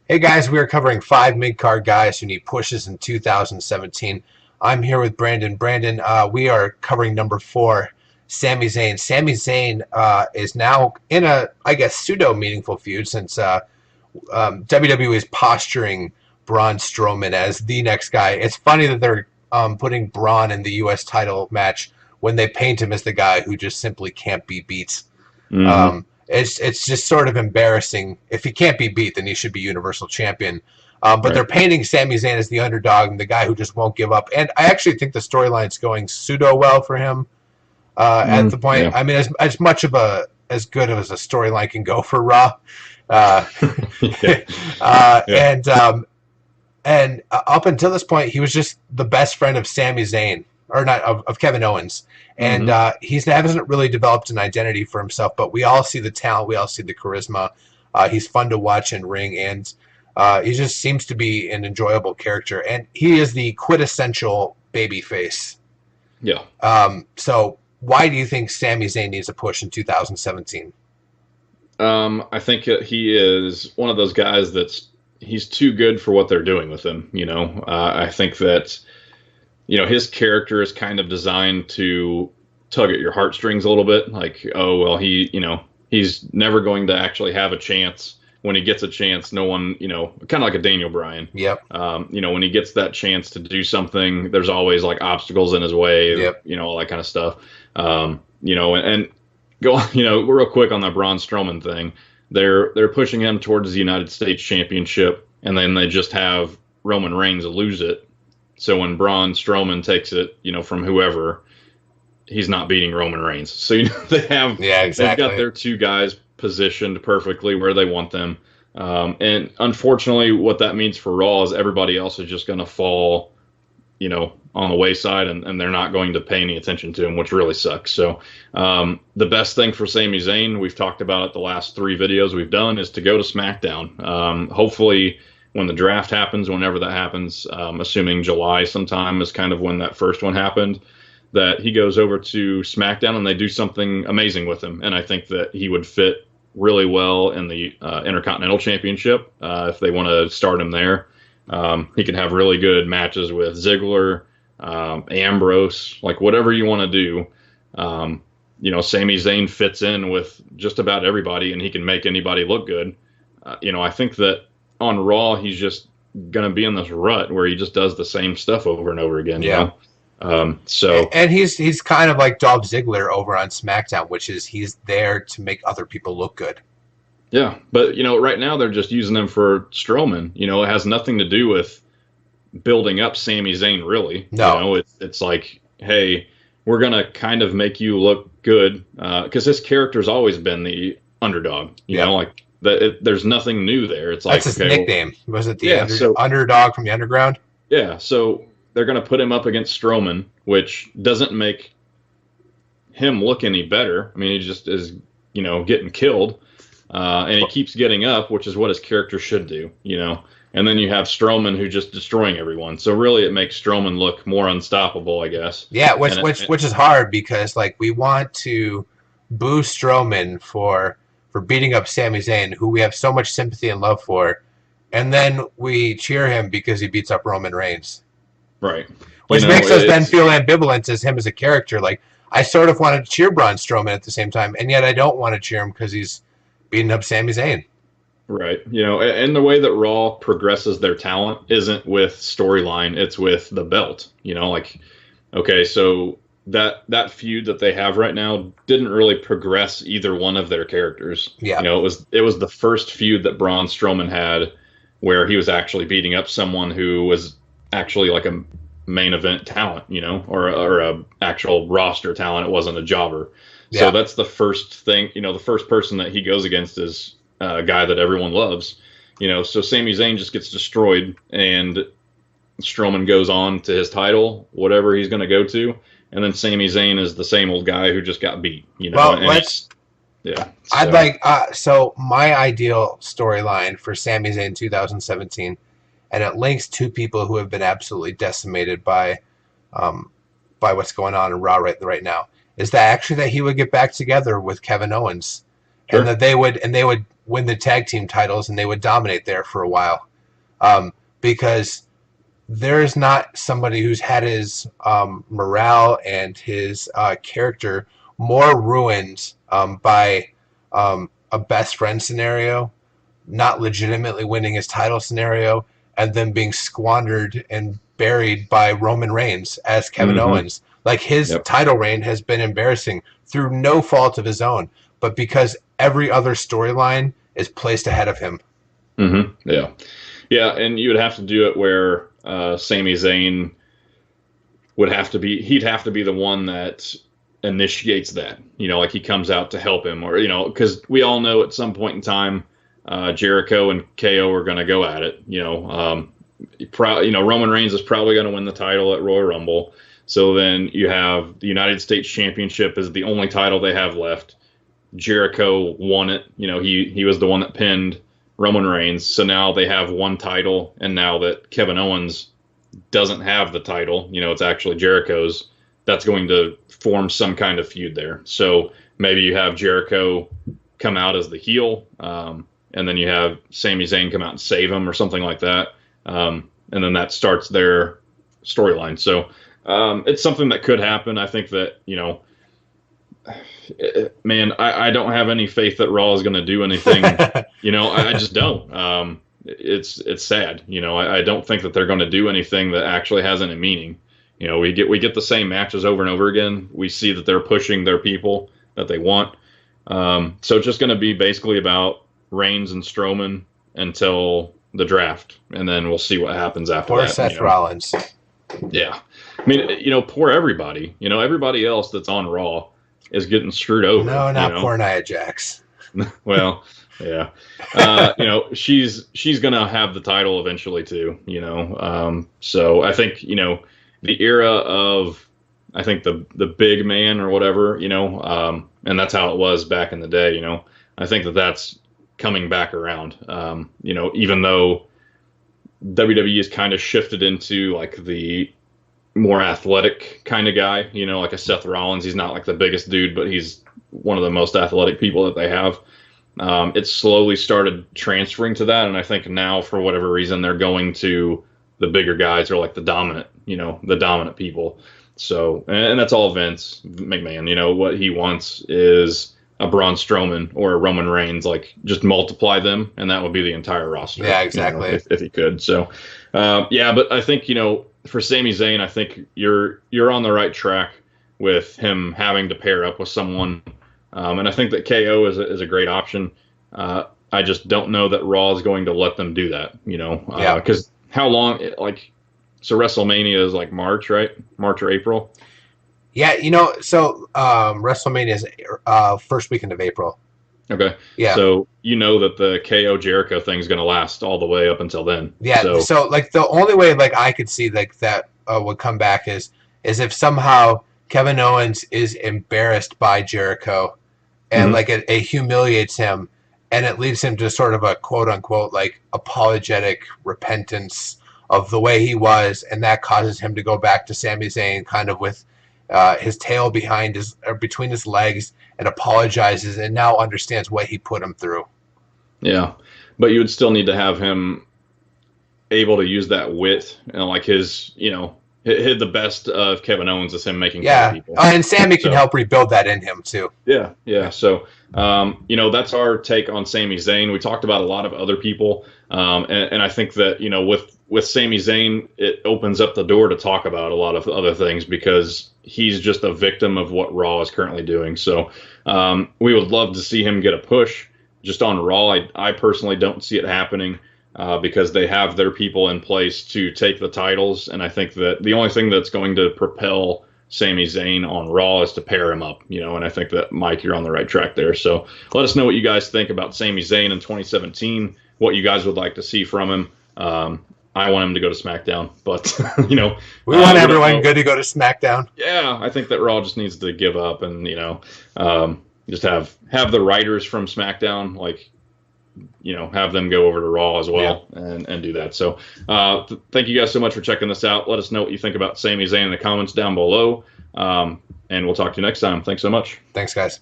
Hey guys, we are covering five mid-card guys who need pushes in 2017. I'm here with Brandon. Brandon, we are covering number four, Sami Zayn. Sami Zayn is now in a, I guess, pseudo-meaningful feud since WWE is posturing Braun Strowman as the next guy. It's funny that they're putting Braun in the U.S. title match when they paint him as the guy who just simply can't be beat. Hmm. It's just sort of embarrassing. If he can't be beat, then he should be Universal Champion. But they're Right. painting Sami Zayn as the underdog and the guy who just won't give up. And I actually think the storyline's going pseudo well for him. At the point, Yeah. I mean, as much of a as good as a storyline can go for Raw. Uh, Yeah. uh, Yeah. and um, and up until this point, he was just the best friend of Sami Zayn, or not of Kevin Owens, and Hmm. he hasn't really developed an identity for himself. But we all see the talent, we all see the charisma. He's fun to watch in ring, and he just seems to be an enjoyable character. And he is the quintessential baby face. Yeah. So why do you think Sami Zayn needs a push in 2017? I think he is one of those guys he's too good for what they're doing with him. I think that his character is kind of designed to tug at your heartstrings a little bit. Like, oh well, he's never going to actually have a chance. When he gets a chance, no one, kind of like a Daniel Bryan. Yep. When he gets that chance to do something, there's always like obstacles in his way, Yep. all that kind of stuff. And go, real quick on that Braun Strowman thing. They're pushing him towards the United States Championship, and then they just have Roman Reigns lose it. So when Braun Strowman takes it, from whoever, he's not beating Roman Reigns. So Yeah, they've got exactly. their two guys positioned perfectly where they want them. And unfortunately, what that means for Raw is everybody else is just going to fall, on the wayside, and they're not going to pay any attention to him, which really sucks. So the best thing for Sami Zayn, we've talked about it the last three videos we've done, is to go to SmackDown. Hopefully, when the draft happens, whenever that happens, assuming July sometime is kind of when that first one happened, that he goes over to SmackDown and they do something amazing with him. And I think that he would fit really well in the Intercontinental Championship if they want to start him there. He could have really good matches with Ziggler, Ambrose, like whatever you want to do. Sami Zayn fits in with just about everybody, and he can make anybody look good. I think that on Raw, he's just going to be in this rut where he just does the same stuff over and over again. Yeah. So And he's kind of like Dolph Ziggler over on SmackDown, which is he's there to make other people look good. yeah, but right now they're just using him for Strowman. It has nothing to do with building up Sami Zayn, really. No. It's like, hey, we're gonna kind of make you look good because his character's always been the underdog. Yeah. Like there's nothing new there. It's That's like, his okay, well, nickname. Was it the yeah, so underdog from the underground? yeah, so they're gonna put him up against Strowman, which doesn't make him look any better. I mean, he just is, getting killed, and he keeps getting up, which is what his character should do. And then you have Strowman who just destroying everyone. So really, it makes Strowman look more unstoppable, I guess. Yeah, And which is hard because like we want to boo Strowman for beating up Sami Zayn, who we have so much sympathy and love for, and then we cheer him because he beats up Roman Reigns, right, which makes us then it's feel ambivalent as him as a character. Like I sort of want to cheer Braun Strowman at the same time, and yet I don't want to cheer him because he's beating up Sami Zayn. right. And the way that Raw progresses their talent isn't with storyline; it's with the belt. Like, okay, so that feud that they have right now didn't really progress either one of their characters. Yeah, It was the first feud that Braun Strowman had where he was actually beating up someone who was actually like a main event talent, or a actual roster talent. It wasn't a jobber. So yeah. that's the first thing, the first person that he goes against is a guy that everyone loves. So Sami Zayn just gets destroyed, and Strowman goes on to his title, whatever he's going to go to, and then Sami Zayn is the same old guy who just got beat. Well, And let's. yeah. I'd So like so my ideal storyline for Sami Zayn 2017, and it links two people who have been absolutely decimated um, by what's going on in Raw right now. Is that actually that he would get back together with Kevin Owens, and sure. that they would win the tag team titles and they would dominate there for a while, because there's not somebody who's had his morale and his character more ruined by a best friend scenario, not legitimately winning his title scenario, and then being squandered and buried by Roman Reigns as Kevin Owens. Like, his title reign has been embarrassing through no fault of his own, but because every other storyline is placed ahead of him. Yeah. Yeah, and you would have to do it where Sami Zayn he'd have to be the one that initiates that. Like he comes out to help him, or because we all know at some point in time, Jericho and KO are going to go at it. Roman Reigns is probably going to win the title at Royal Rumble. So then you have the United States Championship is the only title they have left. Jericho won it. He was the one that pinned Roman Reigns. So now they have one title, and now that Kevin Owens doesn't have the title, it's actually Jericho's, that's going to form some kind of feud there. So maybe you have Jericho come out as the heel, and then you have Sami Zayn come out and save him or something like that. And then that starts their storyline. So it's something that could happen. I think that, man, I don't have any faith that Raw is going to do anything. I just don't. It's sad. I don't think that they're going to do anything that actually has any meaning. We get the same matches over and over again. We see that they're pushing their people that they want. So it's just going to be basically about Reigns and Strowman until the draft, and then we'll see what happens after that. Poor Seth Rollins. Yeah. I mean, poor everybody. Everybody else that's on Raw is getting screwed over. No, not poor Nia Jax. Well, yeah. She's gonna have the title eventually too. So I think the era of the big man or whatever. And that's how it was back in the day. I think that's coming back around. Even though WWE has kind of shifted into like the more athletic kind of guy, like a Seth Rollins. He's not like the biggest dude, but he's one of the most athletic people that they have. It slowly started transferring to that, and I think now, for whatever reason, they're going to the bigger guys, or like the dominant people. So, and that's all Vince McMahon. What he wants is a Braun Strowman or a Roman Reigns, like just multiply them, and that would be the entire roster. Yeah, exactly. If he could. So, but I think for Sami Zayn, I think you're on the right track with him having to pair up with someone, and I think that KO is a great option. I just don't know that Raw is going to let them do that. Because how long? So WrestleMania is like March, right? March or April. Yeah, so WrestleMania is first weekend of April. Okay. Yeah. So that the KO Jericho thing is going to last all the way up until then. Yeah. So like the only way I could see that would come back is if somehow Kevin Owens is embarrassed by Jericho, and it humiliates him, and it leads him to sort of a quote unquote apologetic repentance of the way he was, and that causes him to go back to Sami Zayn kind of with his tail between his legs, and apologizes and now understands what he put him through. Yeah, but you would still need to have him able to use that wit, and his the best of Kevin Owens is him making fun of people. And Sami can help rebuild that in him too. Yeah. So that's our take on Sami Zayn. We talked about a lot of other people, and I think that with Sami Zayn, it opens up the door to talk about a lot of other things, because he's just a victim of what Raw is currently doing. So we would love to see him get a push just on Raw. I personally don't see it happening because they have their people in place to take the titles. And I think that the only thing that's going to propel Sami Zayn on Raw is to pair him up, and I think that, Mike, you're on the right track there. So let us know what you guys think about Sami Zayn in 2017, what you guys would like to see from him. I want him to go to SmackDown, but we want everyone good to go to SmackDown. Yeah, I think that Raw just needs to give up and just have the writers from SmackDown have them go over to Raw as well, and do that. So thank you guys so much for checking this out. Let us know what you think about Sami Zayn in the comments down below, and we'll talk to you next time. Thanks so much. Thanks, guys.